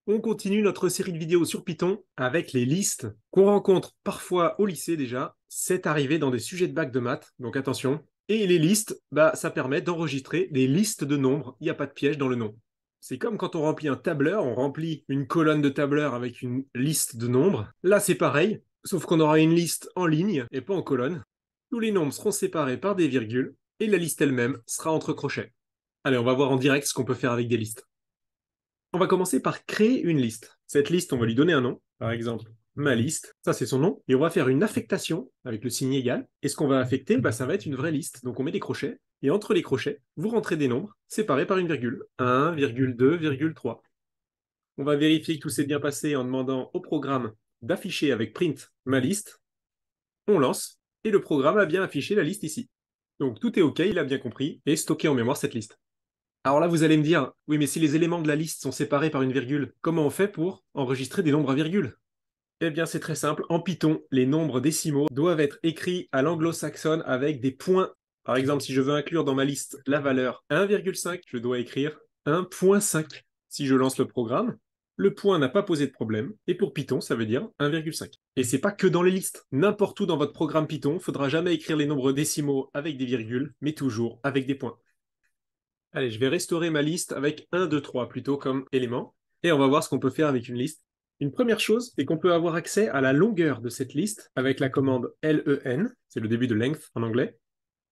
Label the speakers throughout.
Speaker 1: On continue notre série de vidéos sur Python avec les listes qu'on rencontre parfois au lycée déjà. C'est arrivé dans des sujets de bac de maths, donc attention. Et les listes, ça permet d'enregistrer des listes de nombres. Il n'y a pas de piège dans le nom. C'est comme quand on remplit un tableur, on remplit une colonne de tableur avec une liste de nombres. Là, c'est pareil, sauf qu'on aura une liste en ligne et pas en colonne. Tous les nombres seront séparés par des virgules et la liste elle-même sera entre crochets. Allez, on va voir en direct ce qu'on peut faire avec des listes. On va commencer par créer une liste. Cette liste, on va lui donner un nom, par exemple ma liste, ça c'est son nom, et on va faire une affectation avec le signe égal, et ce qu'on va affecter, ça va être une vraie liste. Donc on met des crochets, et entre les crochets, vous rentrez des nombres séparés par une virgule. 1, 2, 3. On va vérifier que tout s'est bien passé en demandant au programme d'afficher avec print ma liste. On lance, et le programme a bien affiché la liste ici. Donc tout est OK, il a bien compris, et stocké en mémoire cette liste. Alors là, vous allez me dire, oui, mais si les éléments de la liste sont séparés par une virgule, comment on fait pour enregistrer des nombres à virgule? Eh bien, c'est très simple. En Python, les nombres décimaux doivent être écrits à l'anglo-saxonne avec des points. Par exemple, si je veux inclure dans ma liste la valeur 1,5, je dois écrire 1,5. Si je lance le programme, le point n'a pas posé de problème, et pour Python, ça veut dire 1,5. Et c'est pas que dans les listes. N'importe où dans votre programme Python, il ne faudra jamais écrire les nombres décimaux avec des virgules, mais toujours avec des points. Allez, je vais restaurer ma liste avec 1, 2, 3 plutôt comme élément. Et on va voir ce qu'on peut faire avec une liste. Une première chose est qu'on peut avoir accès à la longueur de cette liste avec la commande len, c'est le début de length en anglais,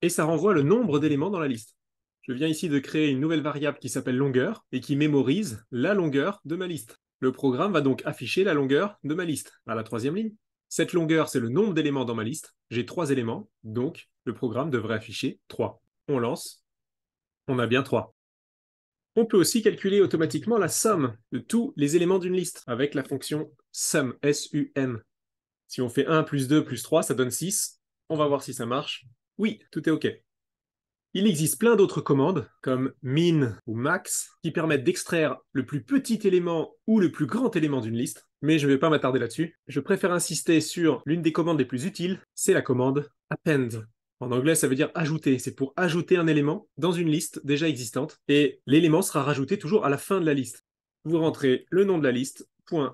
Speaker 1: et ça renvoie le nombre d'éléments dans la liste. Je viens ici de créer une nouvelle variable qui s'appelle longueur et qui mémorise la longueur de ma liste. Le programme va donc afficher la longueur de ma liste à la troisième ligne. Cette longueur, c'est le nombre d'éléments dans ma liste. J'ai 3 éléments, donc le programme devrait afficher 3. On lance. On a bien 3. On peut aussi calculer automatiquement la somme de tous les éléments d'une liste avec la fonction sum, S-U-M. Si on fait 1 plus 2 plus 3, ça donne 6. On va voir si ça marche. Oui, tout est OK. Il existe plein d'autres commandes, comme min ou max, qui permettent d'extraire le plus petit élément ou le plus grand élément d'une liste, mais je ne vais pas m'attarder là-dessus. Je préfère insister sur l'une des commandes les plus utiles, c'est la commande append. En anglais, ça veut dire ajouter. C'est pour ajouter un élément dans une liste déjà existante, et l'élément sera rajouté toujours à la fin de la liste. Vous rentrez le nom de la liste,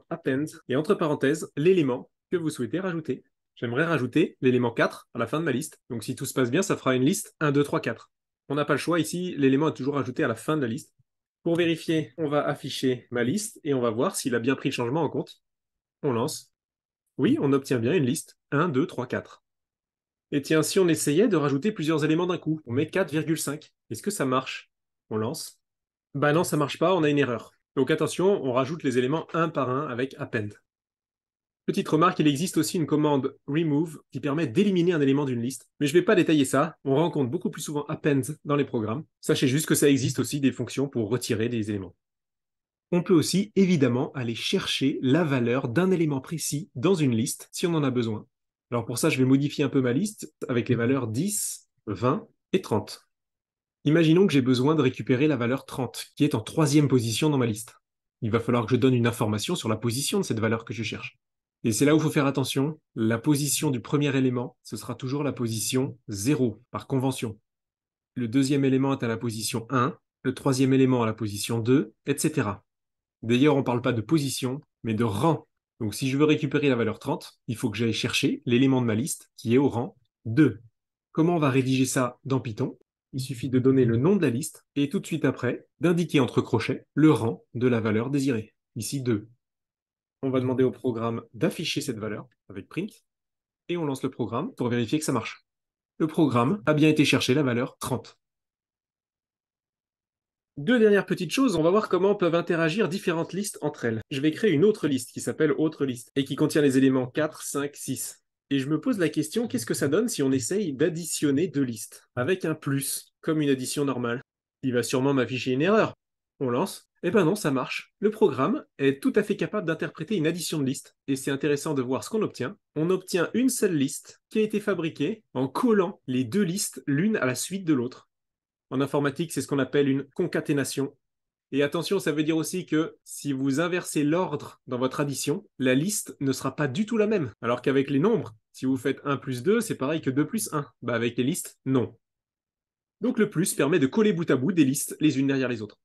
Speaker 1: .append, et entre parenthèses, l'élément que vous souhaitez rajouter. J'aimerais rajouter l'élément 4 à la fin de ma liste. Donc si tout se passe bien, ça fera une liste 1, 2, 3, 4. On n'a pas le choix ici, l'élément est toujours ajouté à la fin de la liste. Pour vérifier, on va afficher ma liste et on va voir s'il a bien pris le changement en compte. On lance. Oui, on obtient bien une liste 1, 2, 3, 4. Et tiens, si on essayait de rajouter plusieurs éléments d'un coup, on met 4,5. Est-ce que ça marche? On lance. Bah non, ça marche pas, on a une erreur. Donc attention, on rajoute les éléments un par un avec append. Petite remarque, il existe aussi une commande remove qui permet d'éliminer un élément d'une liste. Mais je ne vais pas détailler ça, on rencontre beaucoup plus souvent append dans les programmes. Sachez juste que ça existe aussi des fonctions pour retirer des éléments. On peut aussi évidemment aller chercher la valeur d'un élément précis dans une liste si on en a besoin. Alors pour ça, je vais modifier un peu ma liste avec les valeurs 10, 20 et 30. Imaginons que j'ai besoin de récupérer la valeur 30, qui est en troisième position dans ma liste. Il va falloir que je donne une information sur la position de cette valeur que je cherche. Et c'est là où il faut faire attention. La position du premier élément, ce sera toujours la position 0, par convention. Le deuxième élément est à la position 1, le troisième élément à la position 2, etc. D'ailleurs, on ne parle pas de position, mais de rang. Donc si je veux récupérer la valeur 30, il faut que j'aille chercher l'élément de ma liste qui est au rang 2. Comment on va rédiger ça dans Python? Il suffit de donner le nom de la liste et tout de suite après, d'indiquer entre crochets le rang de la valeur désirée. Ici 2. On va demander au programme d'afficher cette valeur avec print, et on lance le programme pour vérifier que ça marche. Le programme a bien été chercher la valeur 30. Deux dernières petites choses, on va voir comment peuvent interagir différentes listes entre elles. Je vais créer une autre liste qui s'appelle autre liste, et qui contient les éléments 4, 5, 6. Et je me pose la question, qu'est-ce que ça donne si on essaye d'additionner deux listes, avec un plus, comme une addition normale? Il va sûrement m'afficher une erreur. On lance. Eh ben non, ça marche. Le programme est tout à fait capable d'interpréter une addition de listes, et c'est intéressant de voir ce qu'on obtient. On obtient une seule liste qui a été fabriquée en collant les deux listes l'une à la suite de l'autre. En informatique, c'est ce qu'on appelle une concaténation. Et attention, ça veut dire aussi que si vous inversez l'ordre dans votre addition, la liste ne sera pas du tout la même. Alors qu'avec les nombres, si vous faites 1 plus 2, c'est pareil que 2 plus 1. Avec les listes, non. Donc le plus permet de coller bout à bout des listes les unes derrière les autres.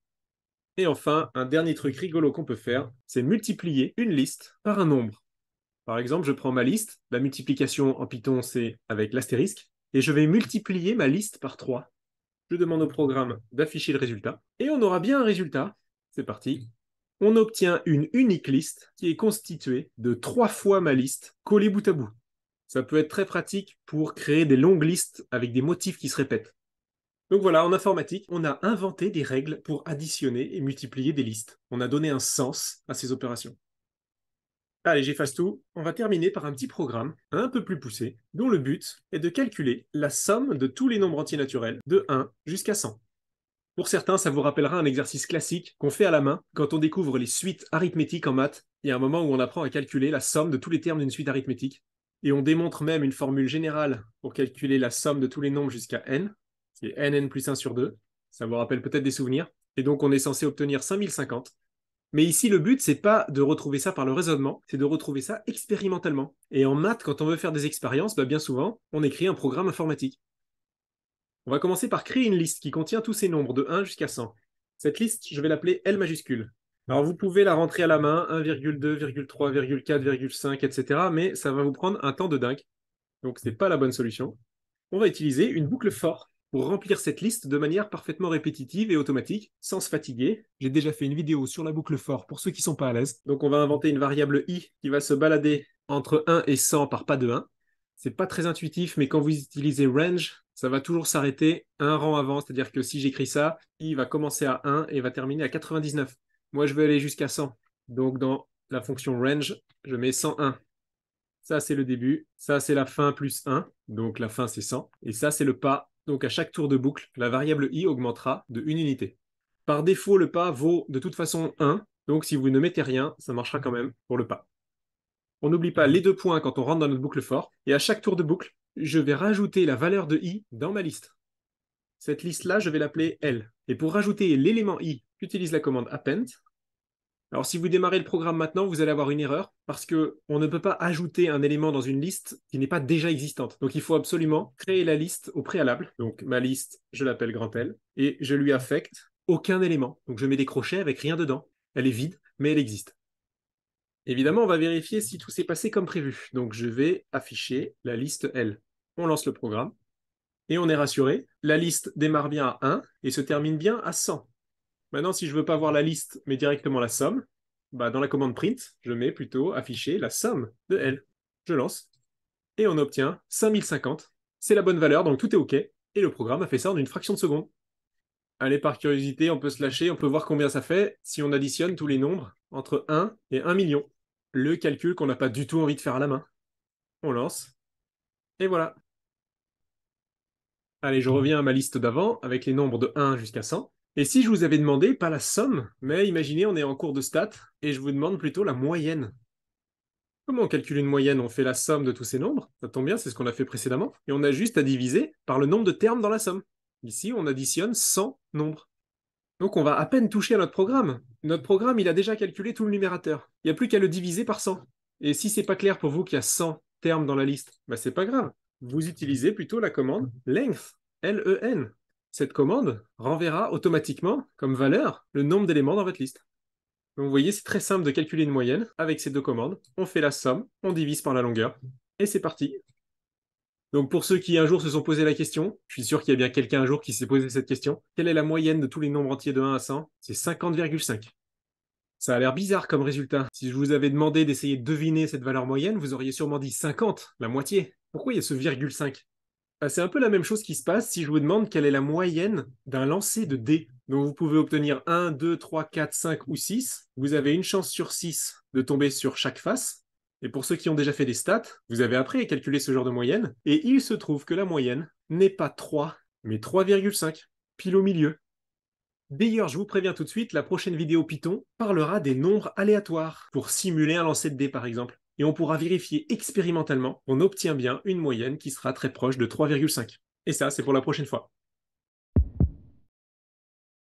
Speaker 1: Et enfin, un dernier truc rigolo qu'on peut faire, c'est multiplier une liste par un nombre. Par exemple, je prends ma liste, la multiplication en Python c'est avec l'astérisque, et je vais multiplier ma liste par 3. Je demande au programme d'afficher le résultat, et on aura bien un résultat. C'est parti. On obtient une unique liste qui est constituée de 3 fois ma liste collée bout à bout. Ça peut être très pratique pour créer des longues listes avec des motifs qui se répètent. Donc voilà, en informatique, on a inventé des règles pour additionner et multiplier des listes. On a donné un sens à ces opérations. Allez, j'efface tout. On va terminer par un petit programme un peu plus poussé, dont le but est de calculer la somme de tous les nombres entiers naturels de 1 jusqu'à 100. Pour certains, ça vous rappellera un exercice classique qu'on fait à la main quand on découvre les suites arithmétiques en maths. Il y a un moment où on apprend à calculer la somme de tous les termes d'une suite arithmétique. Et on démontre même une formule générale pour calculer la somme de tous les nombres jusqu'à n. C'est n plus 1 sur 2. Ça vous rappelle peut-être des souvenirs. Et donc on est censé obtenir 5050. Mais ici, le but, c'est pas de retrouver ça par le raisonnement, c'est de retrouver ça expérimentalement. Et en maths, quand on veut faire des expériences, bien souvent, on écrit un programme informatique. On va commencer par créer une liste qui contient tous ces nombres de 1 jusqu'à 100. Cette liste, je vais l'appeler L majuscule. Alors vous pouvez la rentrer à la main, 1,2, 3, 4, 5, etc. Mais ça va vous prendre un temps de dingue. Donc c'est pas la bonne solution. On va utiliser une boucle for pour remplir cette liste de manière parfaitement répétitive et automatique, sans se fatiguer. J'ai déjà fait une vidéo sur la boucle for pour ceux qui ne sont pas à l'aise. Donc on va inventer une variable i qui va se balader entre 1 et 100 par pas de 1. C'est pas très intuitif, mais quand vous utilisez range, ça va toujours s'arrêter un rang avant. C'est-à-dire que si j'écris ça, i va commencer à 1 et va terminer à 99. Moi, je veux aller jusqu'à 100. Donc dans la fonction range, je mets 101. Ça, c'est le début. Ça, c'est la fin plus 1. Donc la fin, c'est 100. Et ça, c'est le pas. Donc à chaque tour de boucle, la variable i augmentera de 1 unité. Par défaut, le pas vaut de toute façon 1. Donc si vous ne mettez rien, ça marchera quand même pour le pas. On n'oublie pas les 2 points quand on rentre dans notre boucle for. Et à chaque tour de boucle, je vais rajouter la valeur de i dans ma liste. Cette liste-là, je vais l'appeler L. Et pour rajouter l'élément i, j'utilise la commande append. Alors si vous démarrez le programme maintenant, vous allez avoir une erreur parce qu'on ne peut pas ajouter un élément dans une liste qui n'est pas déjà existante. Donc il faut absolument créer la liste au préalable. Donc ma liste, je l'appelle grand L, et je lui affecte aucun élément. Donc je mets des crochets avec rien dedans. Elle est vide, mais elle existe. Évidemment, on va vérifier si tout s'est passé comme prévu. Donc je vais afficher la liste L. On lance le programme, et on est rassuré. La liste démarre bien à 1 et se termine bien à 100. Maintenant, si je ne veux pas voir la liste, mais directement la somme, dans la commande print, je mets plutôt afficher la somme de L. Je lance, et on obtient 5050. C'est la bonne valeur, donc tout est OK, et le programme a fait ça en une fraction de seconde. Allez, par curiosité, on peut se lâcher, on peut voir combien ça fait si on additionne tous les nombres entre 1 et 1 million. Le calcul qu'on n'a pas du tout envie de faire à la main. On lance, et voilà. Allez, je reviens à ma liste d'avant, avec les nombres de 1 jusqu'à 100. Et si je vous avais demandé, pas la somme, mais imaginez on est en cours de stats, et je vous demande plutôt la moyenne. Comment on calcule une moyenne? On fait la somme de tous ces nombres, ça tombe bien, c'est ce qu'on a fait précédemment, et on a juste à diviser par le nombre de termes dans la somme. Ici, on additionne 100 nombres. Donc on va à peine toucher à notre programme. Notre programme, il a déjà calculé tout le numérateur. Il n'y a plus qu'à le diviser par 100. Et si c'est pas clair pour vous qu'il y a 100 termes dans la liste, c'est pas grave. Vous utilisez plutôt la commande length, L-E-N. Cette commande renverra automatiquement comme valeur le nombre d'éléments dans votre liste. Donc vous voyez, c'est très simple de calculer une moyenne avec ces 2 commandes. On fait la somme, on divise par la longueur, et c'est parti. Donc pour ceux qui un jour se sont posé la question, je suis sûr qu'il y a bien quelqu'un un jour qui s'est posé cette question, quelle est la moyenne de tous les nombres entiers de 1 à 100? C'est 50,5. Ça a l'air bizarre comme résultat. Si je vous avais demandé d'essayer de deviner cette valeur moyenne, vous auriez sûrement dit 50, la moitié. Pourquoi il y a ce virgule 5? C'est un peu la même chose qui se passe si je vous demande quelle est la moyenne d'un lancer de dés. Donc vous pouvez obtenir 1, 2, 3, 4, 5 ou 6. Vous avez une chance sur 6 de tomber sur chaque face. Et pour ceux qui ont déjà fait des stats, vous avez appris à calculer ce genre de moyenne. Et il se trouve que la moyenne n'est pas 3, mais 3,5, pile au milieu. D'ailleurs, je vous préviens tout de suite, la prochaine vidéo Python parlera des nombres aléatoires, pour simuler un lancer de dés par exemple. Et on pourra vérifier expérimentalement qu'on obtient bien une moyenne qui sera très proche de 3,5. Et ça, c'est pour la prochaine fois.